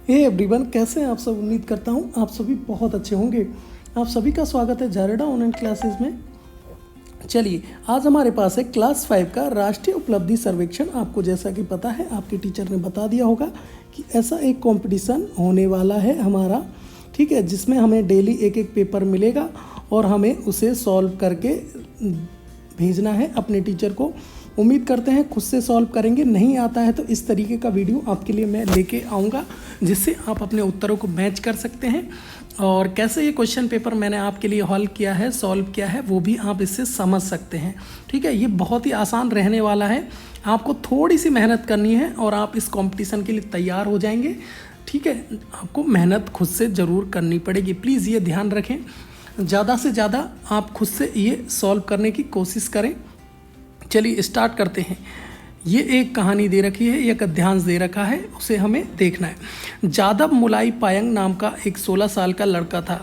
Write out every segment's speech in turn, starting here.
Hey everyone, कैसे हैं आप सब। उम्मीद करता हूँ आप सभी बहुत अच्छे होंगे। आप सभी का स्वागत है जारेडा ऑनलाइन क्लासेस में। चलिए, आज हमारे पास है क्लास 5 का राष्ट्रीय उपलब्धि सर्वेक्षण। आपको जैसा कि पता है, आपके टीचर ने बता दिया होगा कि ऐसा एक कंपटीशन होने वाला है हमारा, ठीक है, जिसमें हमें डेली एक एक पेपर मिलेगा और हमें उसे सॉल्व करके भेजना है अपने टीचर को। उम्मीद करते हैं खुद से सॉल्व करेंगे। नहीं आता है तो इस तरीके का वीडियो आपके लिए मैं लेके आऊँगा, जिससे आप अपने उत्तरों को मैच कर सकते हैं। और कैसे ये क्वेश्चन पेपर मैंने आपके लिए हल किया है, सॉल्व किया है, वो भी आप इससे समझ सकते हैं। ठीक है, ये बहुत ही आसान रहने वाला है। आपको थोड़ी सी मेहनत करनी है और आप इस कंपटीशन के लिए तैयार हो जाएंगे। ठीक है, आपको मेहनत खुद से ज़रूर करनी पड़ेगी। प्लीज़ ये ध्यान रखें, ज़्यादा से ज़्यादा आप खुद से ये सॉल्व करने की कोशिश करें। चलिए स्टार्ट करते हैं। ये एक कहानी दे रखी है, एक अध्यांश दे रखा है, उसे हमें देखना है। जादव मुलाई पायंग नाम का एक 16 साल का लड़का था।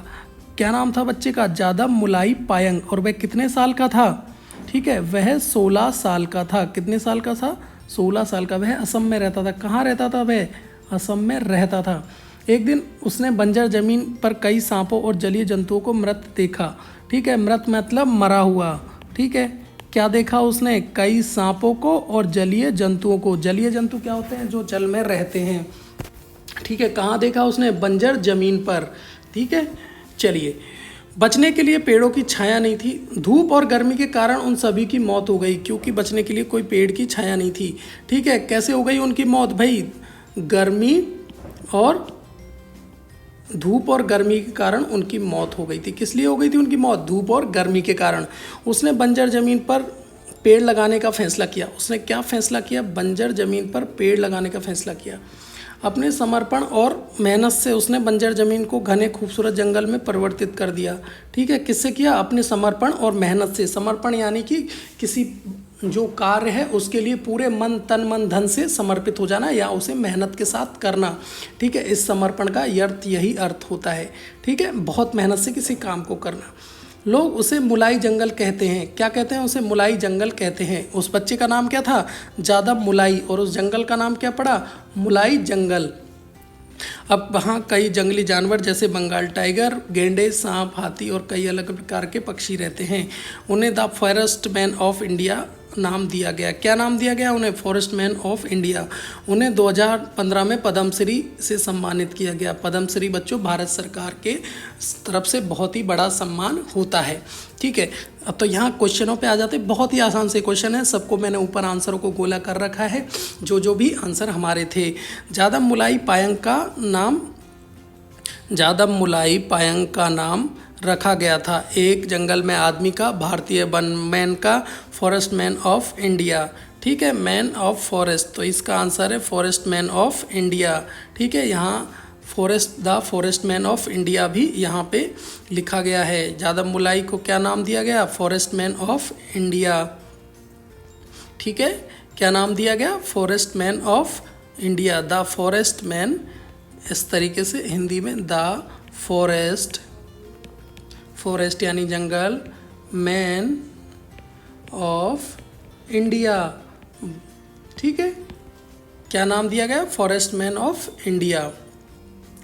क्या नाम था बच्चे का? जादव मुलाई पायंग। और वह कितने साल का था? ठीक है, वह 16 साल का था। कितने साल का था? 16 साल का। वह असम में रहता था। कहाँ रहता था वह? असम में रहता था। एक दिन उसने बंजर जमीन पर कई सांपों और जलीय जंतुओं को मृत देखा। ठीक है, मृत मतलब मरा हुआ। ठीक है, क्या देखा उसने? कई सांपों को और जलीय जंतुओं को। जलीय जंतु क्या होते हैं? जो जल में रहते हैं। ठीक है, कहाँ देखा उसने? बंजर जमीन पर। ठीक है, चलिए। बचने के लिए पेड़ों की छाया नहीं थी। धूप और गर्मी के कारण उन सभी की मौत हो गई, क्योंकि बचने के लिए कोई पेड़ की छाया नहीं थी। ठीक है, कैसे हो गई उनकी मौत भाई? गर्मी और धूप और गर्मी के कारण उनकी मौत हो गई थी। किस लिए हो गई थी उनकी मौत? धूप और गर्मी के कारण। उसने बंजर ज़मीन पर पेड़ लगाने का फैसला किया। उसने क्या फैसला किया? बंजर ज़मीन पर पेड़ लगाने का फैसला किया। अपने समर्पण और मेहनत से उसने बंजर ज़मीन को घने खूबसूरत जंगल में परिवर्तित कर दिया। ठीक है, किससे किया? अपने समर्पण और मेहनत से। समर्पण यानी कि किसी जो कार्य है उसके लिए पूरे मन तन मन धन से समर्पित हो जाना, या उसे मेहनत के साथ करना। ठीक है, इस समर्पण का यही अर्थ होता है। ठीक है, बहुत मेहनत से किसी काम को करना। लोग उसे मुलाई जंगल कहते हैं। क्या कहते हैं उसे? मुलाई जंगल कहते हैं। उस बच्चे का नाम क्या था? जादव मुलाई। और उस जंगल का नाम क्या पड़ा? मुलाई जंगल। अब वहाँ कई जंगली जानवर जैसे बंगाल टाइगर, गेंडे, सांप, हाथी और कई अलग प्रकार के पक्षी रहते हैं। उन्हें the forest man of India नाम दिया गया। क्या नाम दिया गया उन्हें? Forest man of India. उन्हें 2015 में पद्मश्री से सम्मानित किया गया। पद्मश्री बच्चों भारत सरकार के तरफ से बहुत ही बड़ा सम्मान होता है। ठीक है, अब तो यहाँ क्वेश्चनों पे आ जाते हैं। बहुत ही आसान से क्वेश्चन है, सबको मैंने ऊपर आंसरों को गोला कर रखा है, जो भी आंसर हमारे थे। जादव मुलाई पायंग का नाम रखा गया था एक जंगल में आदमी का, भारतीय वनमैन का, फॉरेस्ट मैन ऑफ इंडिया। ठीक है, मैन ऑफ फॉरेस्ट, तो इसका आंसर है फॉरेस्ट मैन ऑफ इंडिया। ठीक है, यहाँ the forest man of India भी यहाँ पे लिखा गया है। जादव मुलाई को क्या नाम दिया गया? Forest man of India. ठीक है, क्या नाम दिया गया? Forest man of India, the forest man. इस तरीके से हिंदी में द फॉरेस्ट यानी जंगल, मैन ऑफ इंडिया। ठीक है, क्या नाम दिया गया? Forest man of India.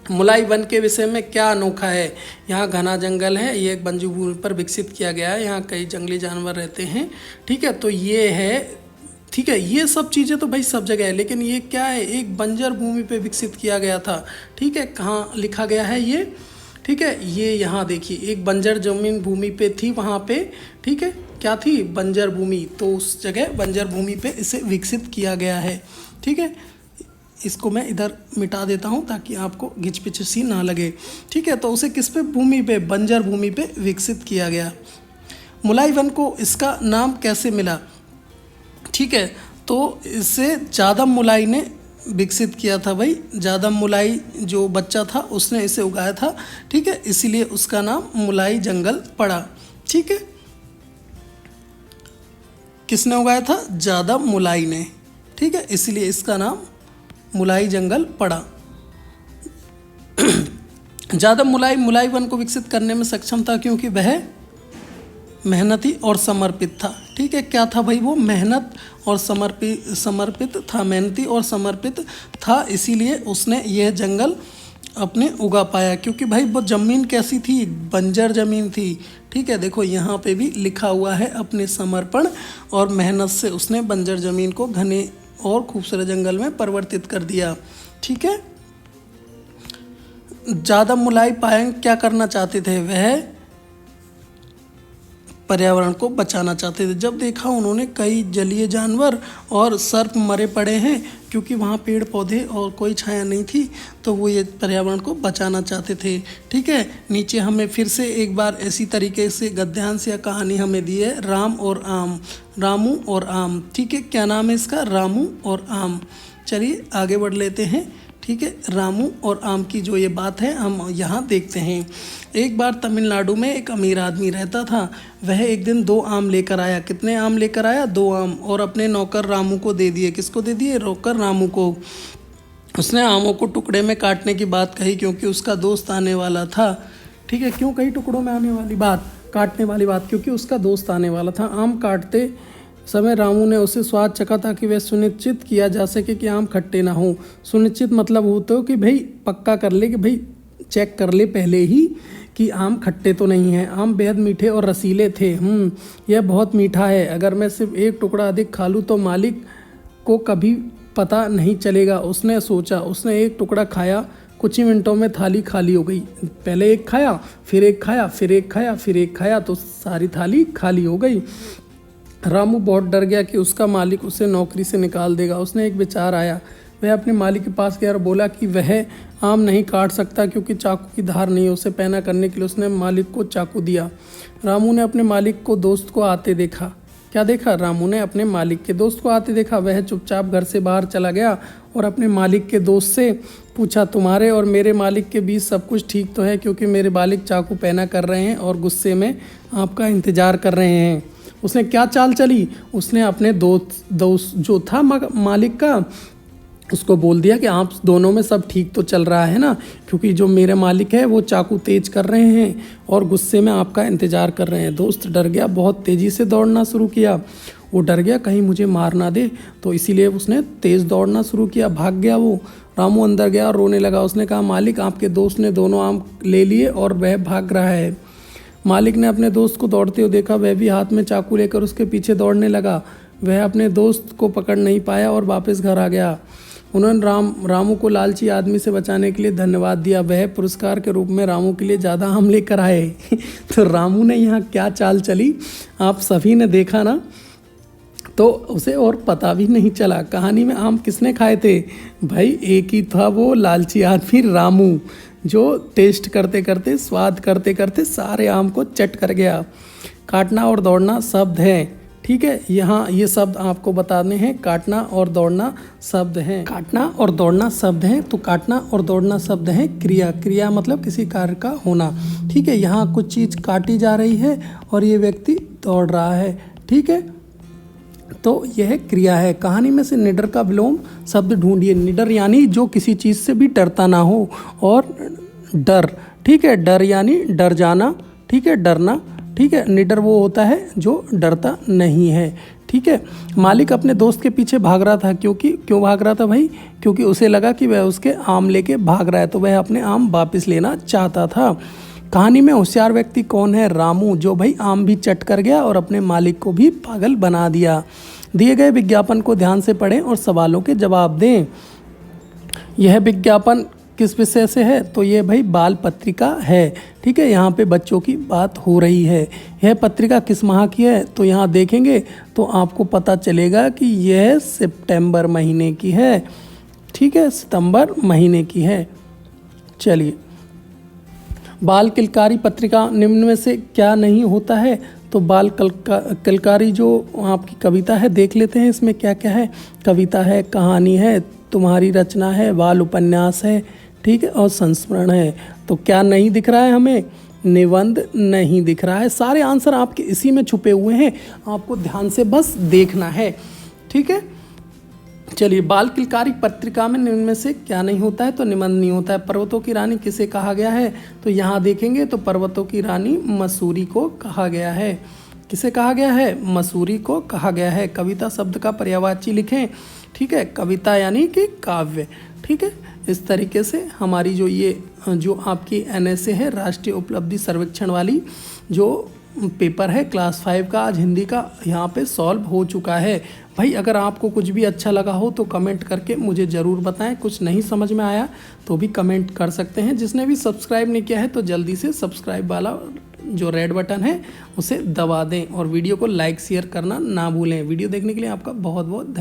मुलाई वन के विषय में क्या अनोखा है? यहाँ घना जंगल है, ये एक बंजर भूमि पर विकसित किया गया है, यहाँ कई जंगली जानवर रहते हैं। ठीक है, तो ये है। ठीक है, ये सब चीज़ें तो भाई सब जगह है, लेकिन ये क्या है? एक बंजर भूमि पे विकसित किया गया था। ठीक है, कहाँ लिखा गया है ये? ठीक है, ये यहाँ देखिए, एक बंजर जमीन भूमि पे थी वहाँ पे। ठीक है, क्या थी? बंजर भूमि। तो उस जगह बंजर भूमि पे इसे विकसित किया गया है। ठीक है, इसको मैं इधर मिटा देता हूँ ताकि आपको घिचपिच सी ना लगे। ठीक है, तो उसे किस पे? भूमि पे, बंजर भूमि पे विकसित किया गया। मुलाई वन को इसका नाम कैसे मिला? ठीक है, तो इसे जादव मुलाई ने विकसित किया था भाई। जादव मुलाई जो बच्चा था उसने इसे उगाया था। ठीक है, इसीलिए उसका नाम मुलाई जंगल पड़ा। ठीक है, किसने उगाया था? जादव मुलाई ने। ठीक है, इसलिए इसका नाम मुलाई जंगल पड़ा। जादव मुलाई वन को विकसित करने में सक्षम था, क्योंकि वह मेहनती और समर्पित था। ठीक है, क्या था भाई वो? मेहनत और समर्पित था, मेहनती और समर्पित था, इसीलिए उसने यह जंगल अपने उगा पाया। क्योंकि भाई वो ज़मीन कैसी थी? बंजर ज़मीन थी। ठीक है, देखो यहाँ पे भी लिखा हुआ है, अपने समर्पण और मेहनत से उसने बंजर ज़मीन को घने और खूबसूरत जंगल में परिवर्तित कर दिया। ठीक है, ज़्यादा मुलाई पायंग क्या करना चाहते थे? वह पर्यावरण को बचाना चाहते थे। जब देखा उन्होंने कई जलीय जानवर और सर्प मरे पड़े हैं, क्योंकि वहाँ पेड़ पौधे और कोई छाया नहीं थी, तो वो ये पर्यावरण को बचाना चाहते थे। ठीक है, नीचे हमें फिर से एक बार ऐसी तरीके से गद्यांश या कहानी हमें दी है, राम और आम, रामू और आम। ठीक है, क्या नाम है इसका? रामू और आम। चलिए आगे बढ़ लेते हैं। ठीक है, रामू और आम की जो ये बात है हम यहाँ देखते हैं। एक बार तमिलनाडु में एक अमीर आदमी रहता था। वह एक दिन 2 आम लेकर आया। कितने आम लेकर आया? 2 आम, और अपने नौकर रामू को दे दिए। किसको दे दिए? नौकर रामू को। उसने आमों को टुकड़े में काटने की बात कही, क्योंकि उसका दोस्त आने वाला था। ठीक है, क्यों कही टुकड़ों में आने वाली बात, काटने वाली बात? क्योंकि उसका दोस्त आने वाला था। आम काटते समय रामू ने उसे स्वाद चखा, ताकि वह सुनिश्चित किया जा सके कि आम खट्टे ना हो। सुनिश्चित मतलब होता हो कि भाई पक्का कर ले, कि भाई चेक कर ले पहले ही कि आम खट्टे तो नहीं हैं। आम बेहद मीठे और रसीले थे। यह बहुत मीठा है। अगर मैं सिर्फ एक टुकड़ा अधिक खा लूँ तो मालिक को कभी पता नहीं चलेगा, उसने सोचा। उसने एक टुकड़ा खाया, कुछ ही मिनटों में थाली खाली हो गई। पहले एक खाया, फिर एक खाया, फिर एक खाया, फिर एक खाया, तो सारी थाली खाली हो गई। रामू बहुत डर गया कि उसका मालिक उसे नौकरी से निकाल देगा। उसने एक विचार आया। वह अपने मालिक के पास गया और बोला कि वह आम नहीं काट सकता, क्योंकि चाकू की धार नहीं है। उसे पैना करने के लिए उसने मालिक को चाकू दिया। रामू ने अपने मालिक को दोस्त को आते देखा। क्या देखा? रामू ने अपने मालिक के दोस्त को आते देखा। वह चुपचाप घर से बाहर चला गया और अपने मालिक के दोस्त से पूछा, तुम्हारे और मेरे मालिक के बीच सब कुछ ठीक तो है? क्योंकि मेरे मालिक चाकू पैना कर रहे हैं और गुस्से में आपका इंतज़ार कर रहे हैं। उसने क्या चाल चली? उसने अपने दोस्त जो था मालिक का, उसको बोल दिया कि आप दोनों में सब ठीक तो चल रहा है ना, क्योंकि जो मेरे मालिक है वो चाकू तेज कर रहे हैं और गुस्से में आपका इंतज़ार कर रहे हैं। दोस्त डर गया, बहुत तेज़ी से दौड़ना शुरू किया। वो डर गया कहीं मुझे मार ना दे, तो इसीलिए उसने तेज़ दौड़ना शुरू किया, भाग गया वो। रामू अंदर गया और रोने लगा। उसने कहा, मालिक आपके दोस्त ने दोनों आम ले लिए और वह भाग रहा है। मालिक ने अपने दोस्त को दौड़ते हुए देखा। वह भी हाथ में चाकू लेकर उसके पीछे दौड़ने लगा। वह अपने दोस्त को पकड़ नहीं पाया और वापस घर आ गया। उन्होंने रामू को लालची आदमी से बचाने के लिए धन्यवाद दिया। वह पुरस्कार के रूप में रामू के लिए ज़्यादा आम लेकर आए। तो रामू ने यहाँ क्या चाल चली आप सभी ने देखा ना, तो उसे और पता भी नहीं चला। कहानी में आम किसने खाए थे? भाई एक ही था, वो लालची आदमी रामू, जो टेस्ट करते करते, स्वाद करते करते सारे आम को चट कर गया। काटना और दौड़ना शब्द हैं। ठीक है, यहाँ ये शब्द आपको बताने हैं। काटना और दौड़ना शब्द हैं। काटना और दौड़ना शब्द हैं। तो काटना और दौड़ना शब्द हैं क्रिया। क्रिया मतलब किसी कार्य का होना। ठीक है, यहाँ कुछ चीज़ काटी जा रही है और ये व्यक्ति दौड़ रहा है। ठीक है, तो यह क्रिया है। कहानी में से निडर का विलोम शब्द ढूंढिए। निडर यानी जो किसी चीज़ से भी डरता ना हो, और डर, ठीक है, डर यानी डर जाना, ठीक है, डरना, ठीक है। निडर वो होता है जो डरता नहीं है। ठीक है, मालिक अपने दोस्त के पीछे भाग रहा था। क्यों भाग रहा था भाई? क्योंकि उसे लगा कि वह उसके आम लेके भाग रहा है, तो वह अपने आम वापस लेना चाहता था। कहानी में होशियार व्यक्ति कौन है? रामू, जो भाई आम भी चट कर गया और अपने मालिक को भी पागल बना दिया। दिए गए विज्ञापन को ध्यान से पढ़ें और सवालों के जवाब दें। यह विज्ञापन किस विषय से है? तो ये भाई बाल पत्रिका है। ठीक है, यहाँ पे बच्चों की बात हो रही है। यह पत्रिका किस माह की है? तो यहाँ देखेंगे तो आपको पता चलेगा कि यह सितंबर महीने की है। ठीक है, सितंबर महीने की है। चलिए, बाल किलकारी पत्रिका निम्न में से क्या नहीं होता है? तो बाल किलकारी जो आपकी कविता है, देख लेते हैं इसमें क्या क्या है। कविता है, कहानी है, तुम्हारी रचना है, बाल उपन्यास है, ठीक है, और संस्मरण है। तो क्या नहीं दिख रहा है हमें? निबंध नहीं दिख रहा है। सारे आंसर आपके इसी में छुपे हुए हैं, आपको ध्यान से बस देखना है। ठीक है, चलिए, बाल किलकारी पत्रिका में निम्न में से क्या नहीं होता है? तो निबंध नहीं होता है। पर्वतों की रानी किसे कहा गया है? तो यहाँ देखेंगे तो पर्वतों की रानी मसूरी को कहा गया है। किसे कहा गया है? मसूरी को कहा गया है। कविता शब्द का पर्यायवाची लिखें। ठीक है, कविता यानी कि काव्य। ठीक है, इस तरीके से हमारी जो आपकी NSA है, राष्ट्रीय उपलब्धि सर्वेक्षण वाली जो पेपर है क्लास 5 का, आज हिंदी का यहाँ पे सॉल्व हो चुका है। भाई अगर आपको कुछ भी अच्छा लगा हो तो कमेंट करके मुझे ज़रूर बताएं। कुछ नहीं समझ में आया तो भी कमेंट कर सकते हैं। जिसने भी सब्सक्राइब नहीं किया है तो जल्दी से सब्सक्राइब वाला जो रेड बटन है उसे दबा दें और वीडियो को लाइक शेयर करना ना भूलें। वीडियो देखने के लिए आपका बहुत बहुत धन्यवाद।